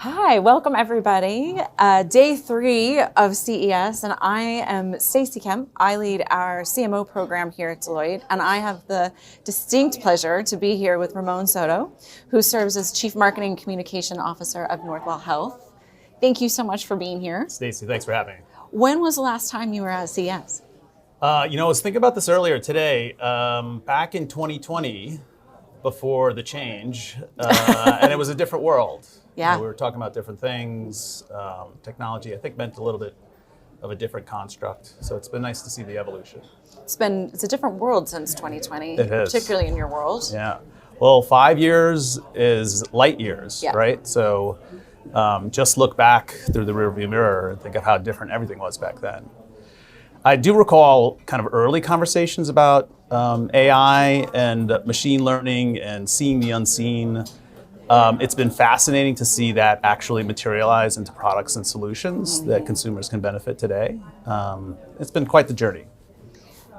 Hi, welcome everybody. Day 3 of CES, and I am Stacy Kemp. I lead our CMO program here at Deloitte, and I have the distinct pleasure to be here with Ramon Soto, who serves as Chief Marketing and Communication Officer of Northwell Health. Thank you so much for being here. Stacy, thanks for having me. When was the last time you were at CES? I was thinking about this earlier today. Back in 2020, before the change, and it was a different world. Yeah. We were talking about different things. Technology, I think, meant a little bit of a different construct. So it's been nice to see the evolution. It's a different world since 2020, It is. particularly in your world. Yeah. Well, 5 years is light years, Yeah. right? So just look back through the rearview mirror and think of how different everything was back then. I do recall kind of early conversations about AI and machine learning and seeing the unseen. It's been fascinating to see that actually materialize into products and solutions that consumers can benefit today. It's been quite the journey.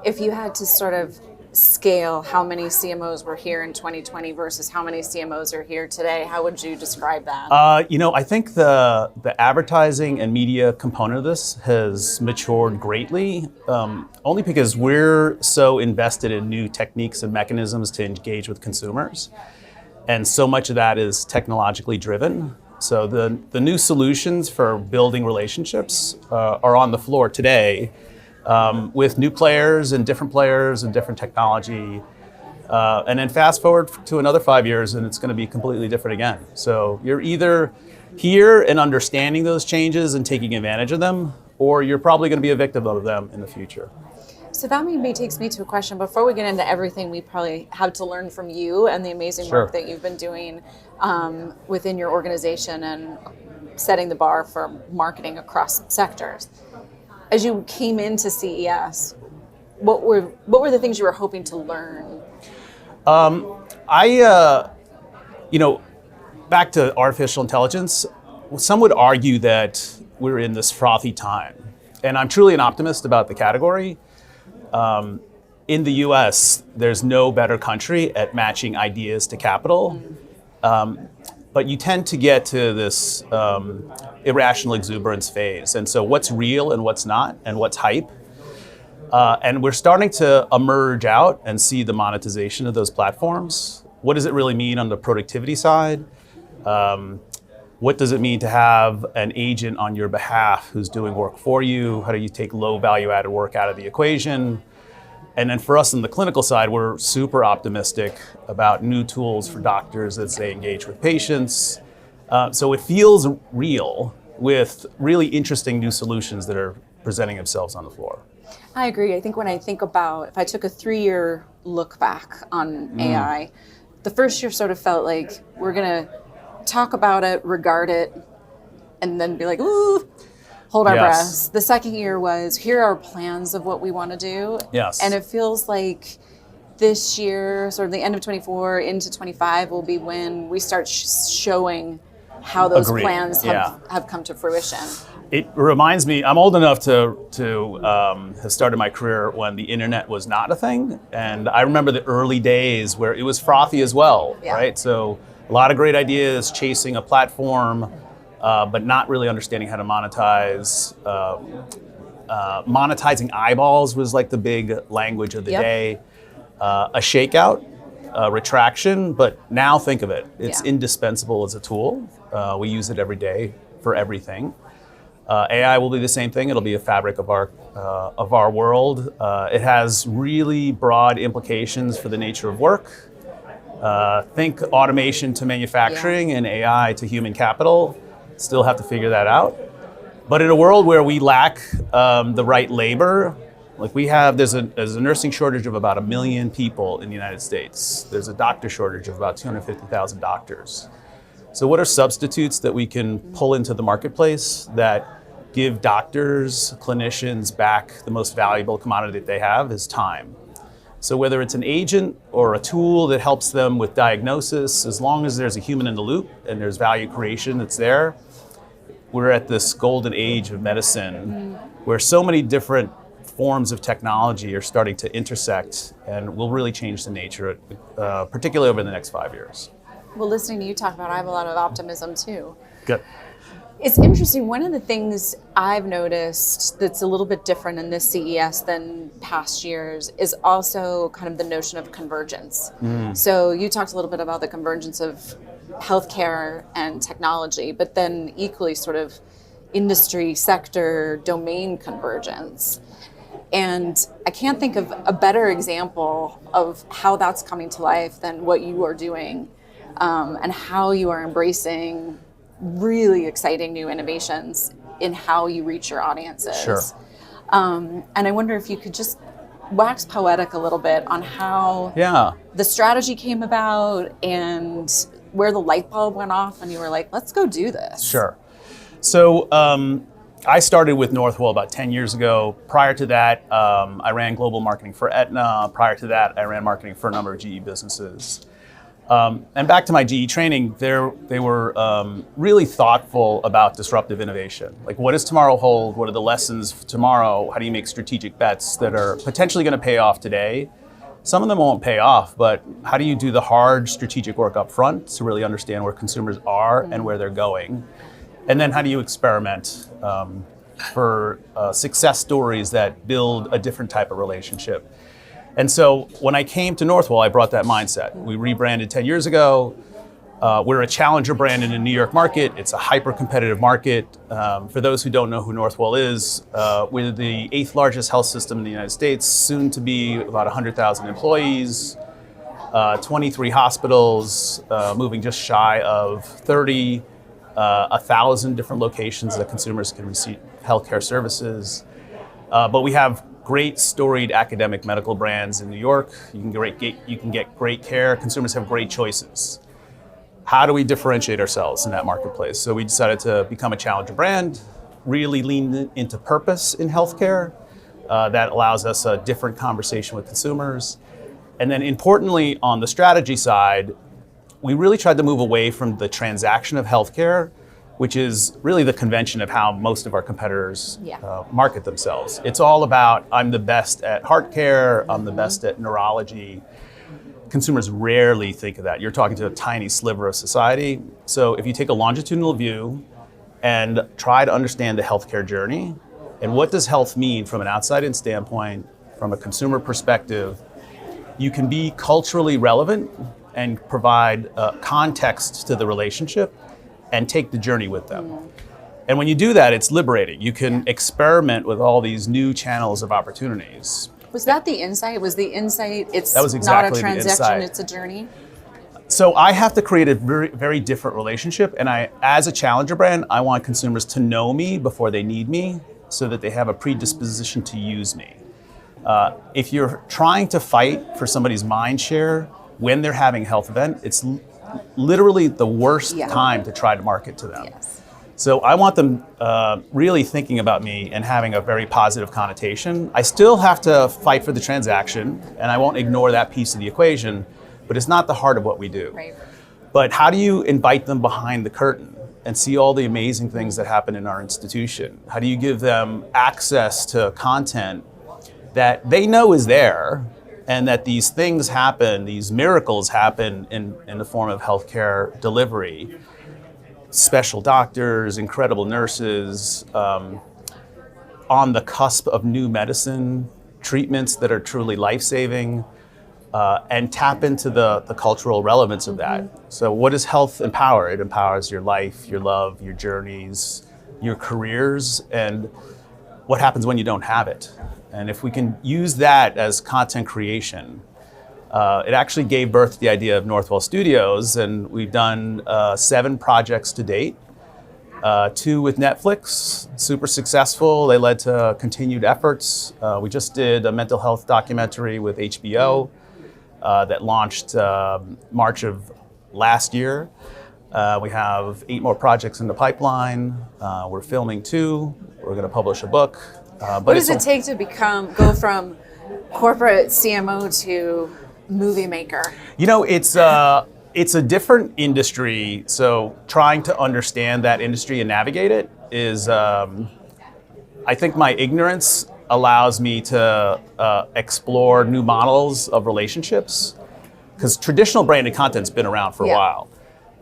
If you had to sort of scale how many CMOs were here in 2020 versus how many CMOs are here today, how would you describe that? I think the advertising and media component of this has matured greatly, only because we're so invested in new techniques and mechanisms to engage with consumers. And so much of that is technologically driven. So the new solutions for building relationships are on the floor today with new players and different technology. And then fast forward to another 5 years and it's going to be completely different again. So you're either here and understanding those changes and taking advantage of them, or you're probably going to be a victim of them in the future. So that maybe takes me to a question. Before we get into everything we probably have to learn from you and the amazing work that you've been doing within your organization and setting the bar for marketing across sectors. As you came into CES, what were the things you were hoping to learn? Back to artificial intelligence, some would argue that we're in this frothy time. And I'm truly an optimist about the category. In the US, there's no better country at matching ideas to capital. But you tend to get to this irrational exuberance phase. And so what's real and what's not, and what's hype. And we're starting to emerge out and see the monetization of those platforms. What does it really mean on the productivity side? What does it mean to have an agent on your behalf who's doing work for you? How do you take low value added work out of the equation? And then for us on the clinical side, we're super optimistic about new tools for doctors as they engage with patients. So it feels real with really interesting new solutions that are presenting themselves on the floor. I agree. I think when I think about, if I took a 3-year look back on AI, the first year sort of felt like we're going to talk about it, regard it, and then be like, ooh, hold our breaths. The second year was, here are plans of what we want to do. Yes. And it feels like this year, sort of the end of 24 into 25 will be when we start showing how those plans have come to fruition. It reminds me, I'm old enough to have started my career when the internet was not a thing. And I remember the early days where it was frothy as well, right? So a lot of great ideas, chasing a platform, but not really understanding how to monetize. Monetizing eyeballs was like the big language of the day. A shakeout, a retraction, but now think of it. It's indispensable as a tool. We use it every day for everything. AI will be the same thing. It'll be a fabric of our world. It has really broad implications for the nature of work. Think automation to manufacturing and AI to human capital. Still have to figure that out. But in a world where we lack the right labor, like there's a nursing shortage of about 1 million people in the United States. There's a doctor shortage of about 250,000 doctors. So what are substitutes that we can pull into the marketplace that give doctors, clinicians back the most valuable commodity that they have is time. So whether it's an agent or a tool that helps them with diagnosis, as long as there's a human in the loop and there's value creation that's there, we're at this golden age of medicine where so many different forms of technology are starting to intersect and will really change the nature, particularly over the next 5 years. Well, listening to you talk about it, I have a lot of optimism too. Good. It's interesting. One of the things I've noticed that's a little bit different in this CES than past years is also kind of the notion of convergence. So you talked a little bit about the convergence of healthcare and technology, but then equally sort of industry, sector, domain convergence. And I can't think of a better example of how that's coming to life than what you are doing, and how you are embracing really exciting new innovations in how you reach your audiences. Sure. And I wonder if you could just wax poetic a little bit on how the strategy came about and where the light bulb went off and you were like, let's go do this. Sure. So I started with Northwell about 10 years ago. Prior to that, I ran global marketing for Aetna. Prior to that, I ran marketing for a number of GE businesses. And back to my GE training, they were really thoughtful about disruptive innovation. Like, what does tomorrow hold? What are the lessons for tomorrow? How do you make strategic bets that are potentially going to pay off today? Some of them won't pay off, but how do you do the hard strategic work up front to really understand where consumers are and where they're going? And then how do you experiment for success stories that build a different type of relationship? And so when I came to Northwell, I brought that mindset. We rebranded 10 years ago. We're a challenger brand in the New York market. It's a hyper-competitive market. For those who don't know who Northwell is, we're the 8th largest health system in the United States, soon to be about 100,000 employees, 23 hospitals, moving just shy of 30, 1,000 different locations that consumers can receive healthcare services. But we have great storied academic medical brands in New York. You can get great care. Consumers have great choices. How do we differentiate ourselves in that marketplace? So we decided to become a challenger brand, really lean into purpose in healthcare. That allows us a different conversation with consumers. And then importantly, on the strategy side, we really tried to move away from the transaction of healthcare, which is really the convention of how most of our competitors market themselves. It's all about, I'm the best at heart care, I'm the best at neurology. Consumers rarely think of that. You're talking to a tiny sliver of society. So if you take a longitudinal view and try to understand the healthcare journey, and what does health mean from an outside-in standpoint, from a consumer perspective, you can be culturally relevant and provide context to the relationship and take the journey with them. And when you do that, it's liberating. You can experiment with all these new channels of opportunities. Was that the insight? Was the insight, it's that was exactly not a the transaction, insight. it's a journey? So I have to create a very, very different relationship. And as a challenger brand, I want consumers to know me before they need me so that they have a predisposition to use me. If you're trying to fight for somebody's mind share when they're having a health event, it's literally the worst time to try to market to them. Yes. So I want them really thinking about me and having a very positive connotation. I still have to fight for the transaction, and I won't ignore that piece of the equation, but it's not the heart of what we do. Right. But how do you invite them behind the curtain and see all the amazing things that happen in our institution? How do you give them access to content that they know is there, and that these things happen, these miracles happen in the form of healthcare delivery? Special doctors, incredible nurses, on the cusp of new medicine, treatments that are truly life-saving, and tap into the cultural relevance of that. So what does health empower? It empowers your life, your love, your journeys, your careers, and what happens when you don't have it. And if we can use that as content creation, it actually gave birth to the idea of Northwell Studios, and we've done 7 projects to date, 2 with Netflix, super successful. They led to continued efforts. We just did a mental health documentary with HBO that launched March of last year. We have 8 more projects in the pipeline. We're filming 2. We're going to publish a book. What does it take to go from corporate CMO to movie maker? You know, it's a different industry, so trying to understand that industry and navigate it is, I think my ignorance allows me to explore new models of relationships, because traditional branded content's been around for a while.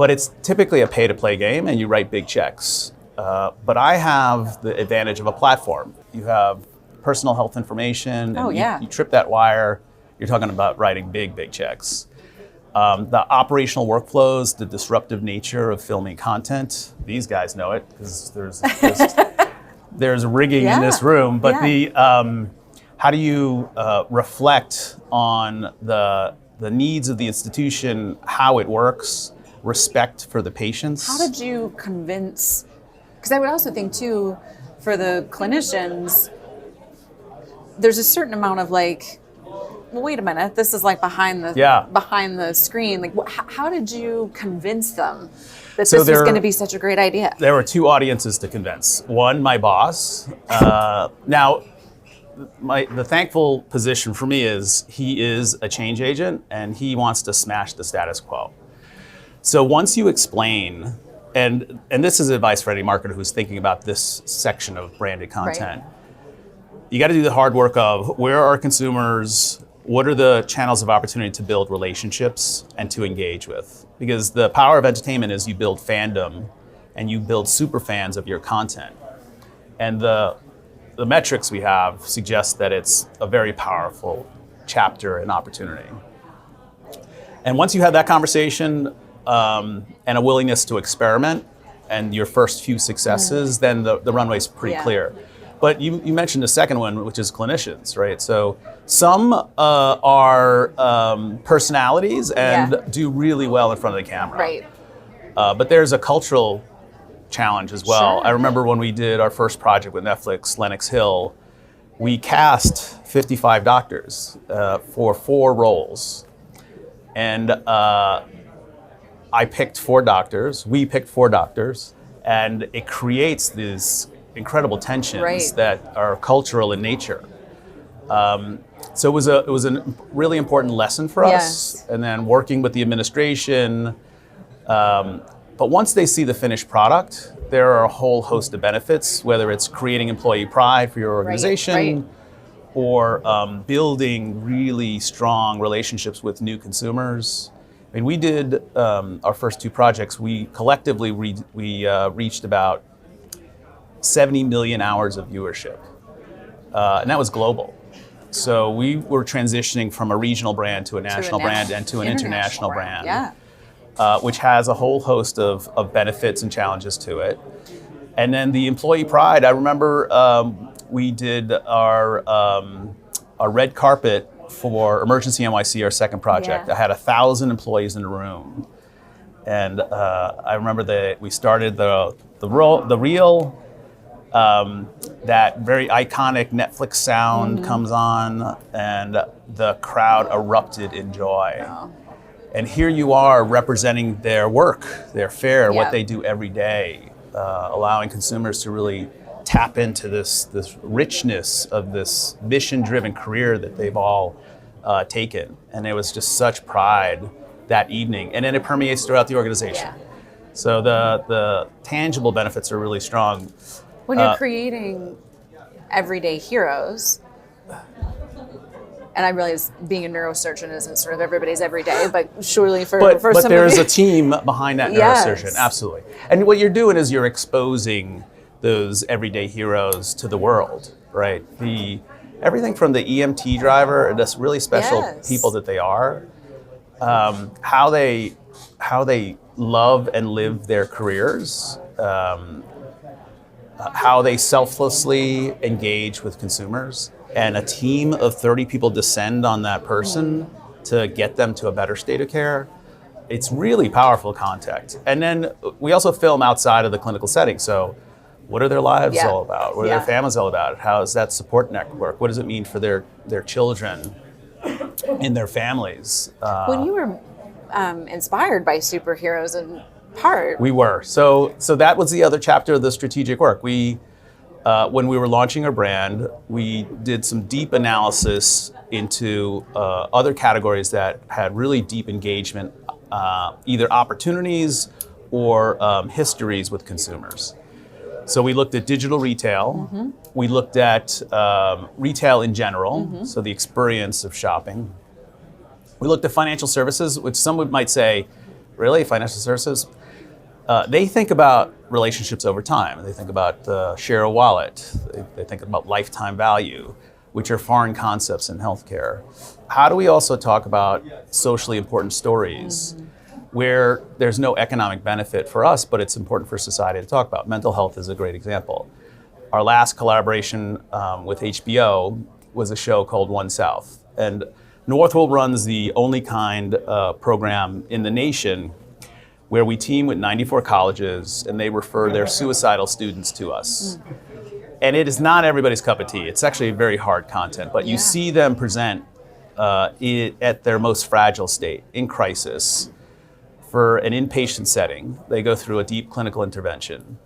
But it's typically a pay-to-play game, and you write big checks. But I have the advantage of a platform. You have personal health information, and you trip that wire, you're talking about writing big checks. The operational workflows, the disruptive nature of filming content, these guys know it because there's rigging in this room. But how do you reflect on the needs of the institution, how it works, respect for the patients? How did you convince? Because I would also think too, for the clinicians, there's a certain amount of like, well, wait a minute, this is like behind the screen. Like, how did you convince them that this was going to be such a great idea? There were two audiences to convince. One, my boss. Now, the thankful position for me is he is a change agent and he wants to smash the status quo. So once you explain, and this is advice for any marketer who's thinking about this section of branded content, you got to do the hard work of where are consumers, what are the channels of opportunity to build relationships and to engage with? Because the power of entertainment is you build fandom and you build super fans of your content. And the metrics we have suggest that it's a very powerful chapter and opportunity. And once you have that conversation and a willingness to experiment and your first few successes, then the runway's pretty clear. But you mentioned the second one, which is clinicians, right? So some are personalities and do really well in front of the camera. Right. But there's a cultural challenge as well. Sure. I remember when we did our first project with Netflix, Lenox Hill, we cast 55 doctors for 4 roles. And I picked 4 doctors, we picked 4 doctors, and it creates these incredible tensions that are cultural in nature. So it was a really important lesson for us. And then working with the administration, but once they see the finished product, there are a whole host of benefits, whether it's creating employee pride for your organization or building really strong relationships with new consumers. I mean, we did our first 2 projects. We collectively reached about 70 million hours of viewership, and that was global. So we were transitioning from a regional brand to a national brand and to an international brand, which has a whole host of benefits and challenges to it. And then the employee pride, I remember we did our red carpet for Emergency NYC, our second project. I had 1,000 employees in the room. And I remember that we started the reel, that very iconic Netflix sound comes on, and the crowd erupted in joy. Wow. And here you are representing their work, their fare, what they do every day, allowing consumers to really tap into this richness of this mission-driven career that they've all taken. And it was just such pride that evening. And then it permeates throughout the organization. So the tangible benefits are really strong. When you're creating everyday heroes, and I realize being a neurosurgeon isn't sort of everybody's everyday, but surely for some but there's of a team behind that neurosurgeon, absolutely. And what you're doing is you're exposing those everyday heroes to the world, right? Everything from the EMT driver and this really special people that they are, how they love and live their careers, how they selflessly engage with consumers, and a team of 30 people descend on that person to get them to a better state of care. It's really powerful content. And then we also film outside of the clinical setting. So what are their lives all about? What are their families all about? How is that support network? What does it mean for their children and their families? When you were inspired by superheroes in part. We were. So that was the other chapter of the strategic work. When we were launching our brand, we did some deep analysis into other categories that had really deep engagement, either opportunities or histories with consumers. So we looked at digital retail, we looked at retail in general, so the experience of shopping. We looked at financial services, which some might say, really, financial services? They think about relationships over time. They think about share a wallet. They think about lifetime value, which are foreign concepts in healthcare. How do we also talk about socially important stories where there's no economic benefit for us, but it's important for society to talk about? Mental health is a great example. Our last collaboration with HBO was a show called One South. And Northwell runs the only kind program in the nation where we team with 94 colleges and they refer their suicidal students to us. And it is not everybody's cup of tea. It's actually very hard content, but you see them present it at their most fragile state, in crisis, for an inpatient setting. They go through a deep clinical intervention.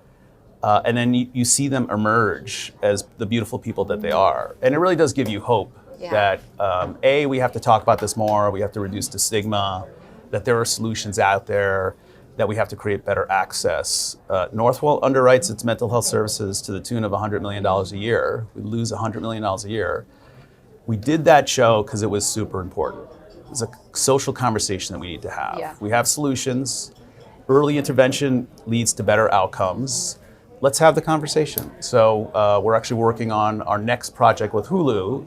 And then you see them emerge as the beautiful people that they are. And it really does give you hope that, A, we have to talk about this more, we have to reduce the stigma, that there are solutions out there, that we have to create better access. Northwell underwrites its mental health services to the tune of $100 million a year. We lose $100 million a year. We did that show because it was super important. It's a social conversation that we need to have. Yeah. We have solutions. Early intervention leads to better outcomes. Let's have the conversation. So we're actually working on our next project with Hulu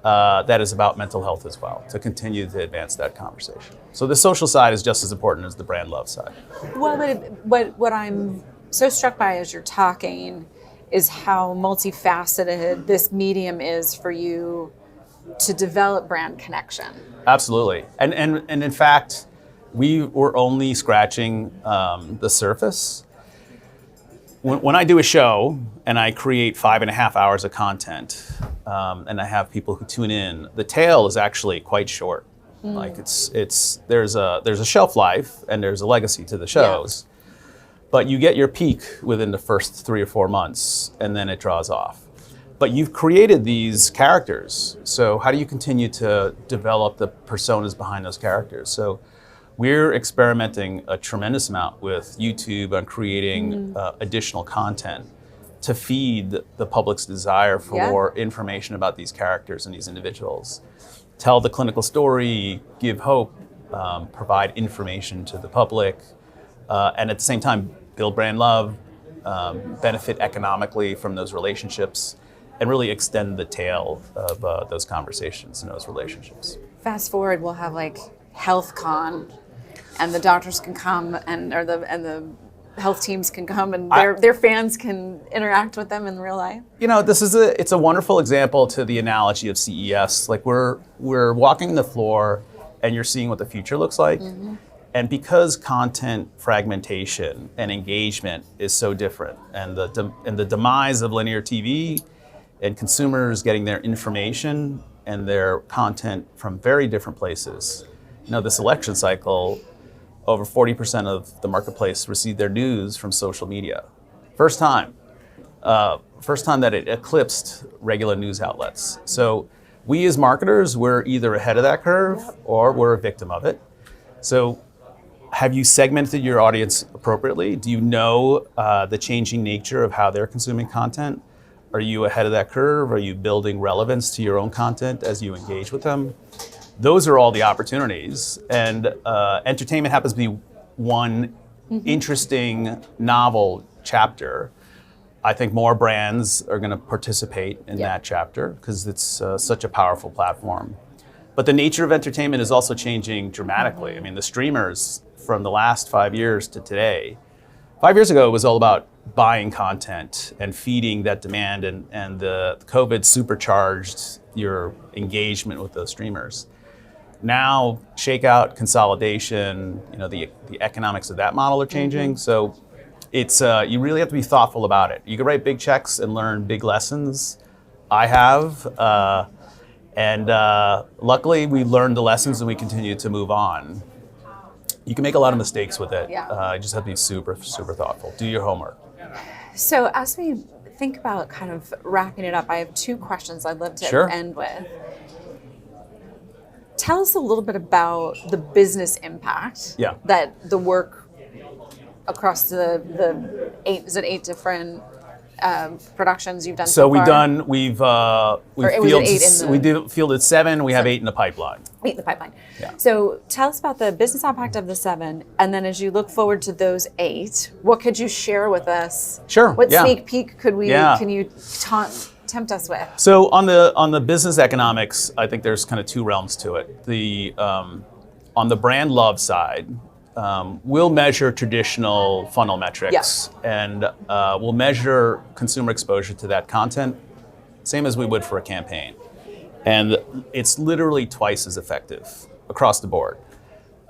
that is about mental health as well, to continue to advance that conversation. So the social side is just as important as the brand love side. Well, but what I'm so struck by as you're talking is how multifaceted this medium is for you to develop brand connection. Absolutely. And in fact, we were only scratching the surface. When I do a show and I create 5.5 hours of content, and I have people who tune in, the tail is actually quite short. Like there's a shelf life and there's a legacy to the shows, but you get your peak within the first 3 or 4 months, and then it draws off. But you've created these characters, so how do you continue to develop the personas behind those characters? So we're experimenting a tremendous amount with YouTube on creating additional content to feed the public's desire for more information about these characters and these individuals. Tell the clinical story, give hope, provide information to the public, and at the same time build brand love, benefit economically from those relationships, and really extend the tail of those conversations and those relationships. Fast forward, we'll have like HealthCon, and the doctors can come, and the health teams can come, and their fans can interact with them in real life. You know, it's a wonderful example to the analogy of CES. Like we're walking the floor, and you're seeing what the future looks like. And because content fragmentation and engagement is so different, and the demise of linear TV, and consumers getting their information and their content from very different places. You know, this election cycle, over 40% of the marketplace received their news from social media. First time that it eclipsed regular news outlets. So we as marketers, we're either ahead of that curve or we're a victim of it. So have you segmented your audience appropriately? Do you know the changing nature of how they're consuming content? Are you ahead of that curve? Are you building relevance to your own content as you engage with them? Those are all the opportunities. And entertainment happens to be one interesting, novel chapter. I think more brands are going to participate in that chapter because it's such a powerful platform. But the nature of entertainment is also changing dramatically. I mean, the streamers from the last 5 years to today, 5 years ago, it was all about buying content and feeding that demand, and the COVID supercharged your engagement with those streamers. Now, shakeout, consolidation, you know, the economics of that model are changing. So it's you really have to be thoughtful about it. You can write big checks and learn big lessons. I have, and luckily we learned the lessons and we continue to move on. You can make a lot of mistakes with it. You just have to be super, super thoughtful. Do your homework. So as we think about kind of wrapping it up, I have 2 questions I'd love to end with. Tell us a little bit about the business impact that the work across the 8 different productions you've done So so far? we've fielded 7. We have 8 in the pipeline. 8 in the pipeline. Yeah. So tell us about the business impact of the 7, and then as you look forward to those 8, what could you share with us? Sure. What yeah. sneak peek could we? Yeah. Can you tempt us with? So on the business economics, I think there's kind of 2 realms to it. On the brand love side, we'll measure traditional funnel metrics, and we'll measure consumer exposure to that content, same as we would for a campaign. And it's literally twice as effective across the board.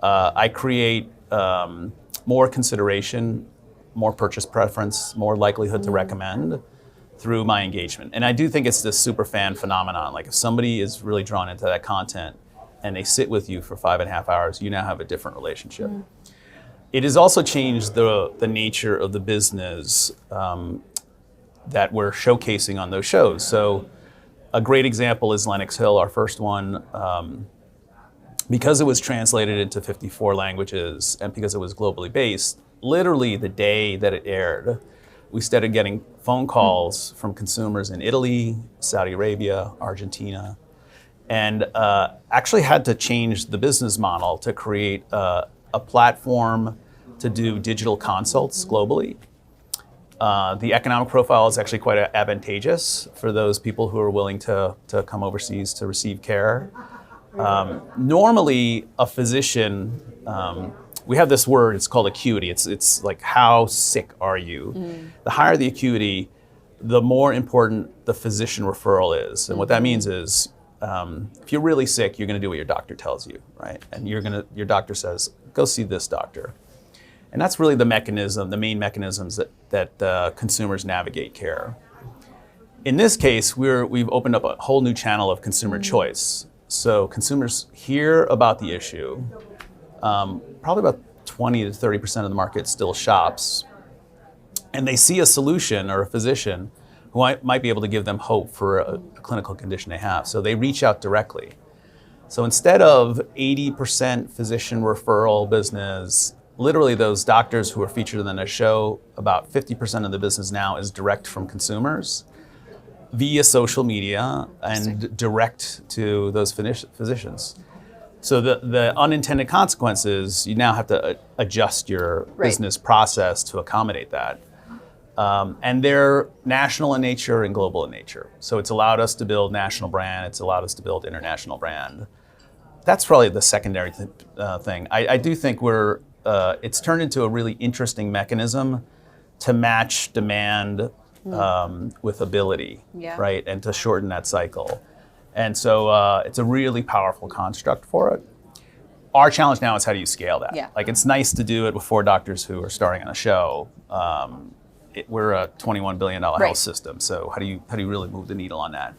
I create more consideration, more purchase preference, more likelihood to recommend through my engagement. And I do think it's this super fan phenomenon. Like if somebody is really drawn into that content and they sit with you for 5.5 hours, you now have a different relationship. It has also changed the nature of the business that we're showcasing on those shows. So a great example is Lenox Hill, our first one. Because it was translated into 54 languages and because it was globally based, literally the day that it aired, we started getting phone calls from consumers in Italy, Saudi Arabia, Argentina, and actually had to change the business model to create a platform to do digital consults globally. The economic profile is actually quite advantageous for those people who are willing to come overseas to receive care. Normally, a physician, we have this word, it's called acuity. It's like, how sick are you? The higher the acuity, the more important the physician referral is. And what that means is, if you're really sick, you're gonna do what your doctor tells you, right? And your doctor says, go see this doctor. And that's really the main mechanisms that consumers navigate care. In this case, we've opened up a whole new channel of consumer choice. So consumers hear about the issue. Probably about 20 to 30% of the market still shops. And they see a solution or a physician who might be able to give them hope for a clinical condition they have. So they reach out directly. So instead of 80% physician referral business, literally those doctors who are featured in a show, about 50% of the business now is direct from consumers via social media and direct to those physicians. So the unintended consequences, you now have to adjust your business process to accommodate that. And they're national in nature and global in nature. So it's allowed us to build national brand, it's allowed us to build international brand. That's probably the secondary thing. I do think it's turned into a really interesting mechanism to match demand with ability, right? And to shorten that cycle. And so it's a really powerful construct for it. Our challenge now is how do you scale that? Yeah. Like it's nice to do it with 4 doctors who are starring on a show. We're a $21 billion health system, so how do you really move the needle on that?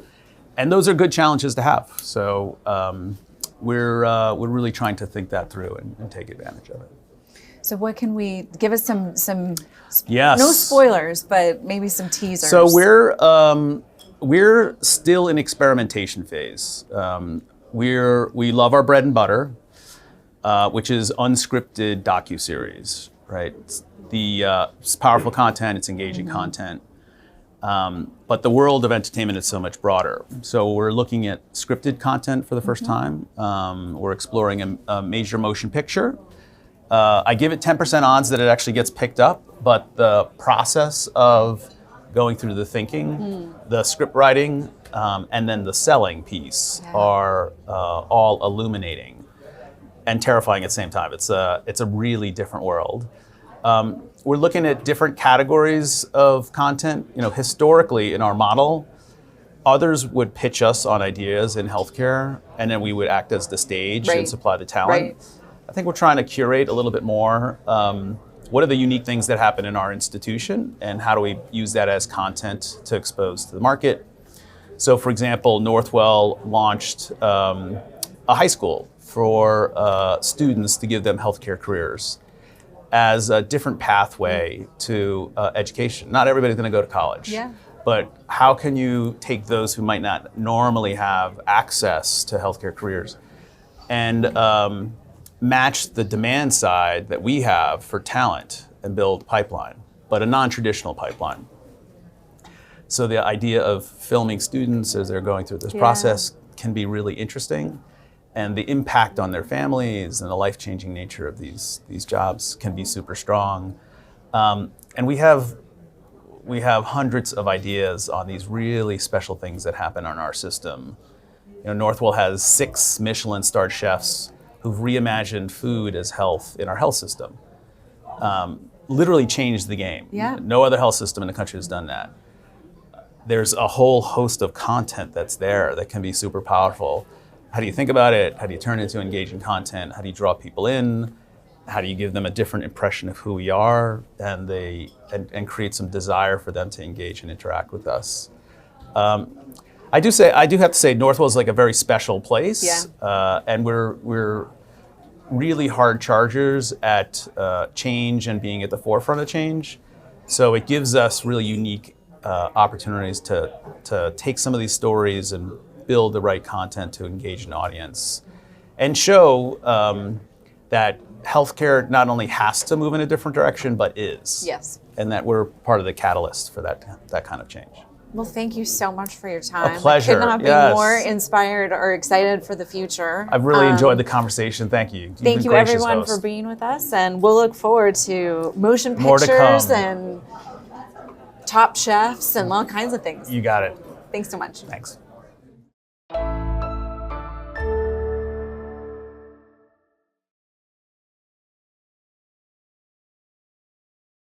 And those are good challenges to have. So we're really trying to think that through and take advantage of it. So what can we give us some yes. No spoilers, but maybe some teasers. So we're still in experimentation phase. We love our bread and butter, which is unscripted docuseries, right? It's powerful content, it's engaging content. But the world of entertainment is so much broader. So we're looking at scripted content for the first time. We're exploring a major motion picture. I give it 10% odds that it actually gets picked up, but the process of going through the thinking, the script writing, and then the selling piece are all illuminating and terrifying at the same time. It's a really different world. We're looking at different categories of content. Historically in our model, others would pitch us on ideas in healthcare, and then we would act as the stage and supply the talent. I think we're trying to curate a little bit more. What are the unique things that happen in our institution, and how do we use that as content to expose to the market? So, for example, Northwell launched a high school for students to give them healthcare careers as a different pathway to education. Not everybody's going to go to college, but how can you take those who might not normally have access to healthcare careers and match the demand side that we have for talent and build pipeline, but a non-traditional pipeline. So the idea of filming students as they're going through this process can be really interesting. And the impact on their families and the life-changing nature of these jobs can be super strong. And we have hundreds of ideas on these really special things that happen on our system. Northwell has 6 Michelin-starred chefs who've reimagined food as health in our health system. Literally changed the game. Yeah. No other health system in the country has done that. There's a whole host of content that's there that can be super powerful. How do you think about it? How do you turn it into engaging content? How do you draw people in? How do you give them a different impression of who we are and create some desire for them to engage and interact with us? I do have to say Northwell is like a very special place, and we're really hard chargers at change and being at the forefront of change. So it gives us really unique opportunities to take some of these stories and build the right content to engage an audience and show that healthcare not only has to move in a different direction, but is. Yes. And that we're part of the catalyst for that kind of change. Well, thank you so much for your time. A pleasure. I could not be more inspired or excited for the future. I've really enjoyed the conversation. Thank you. Thank you, everyone, for being with us. And we'll look forward to motion pictures and top chefs and all kinds of things. You got it. Thanks so much. Thanks.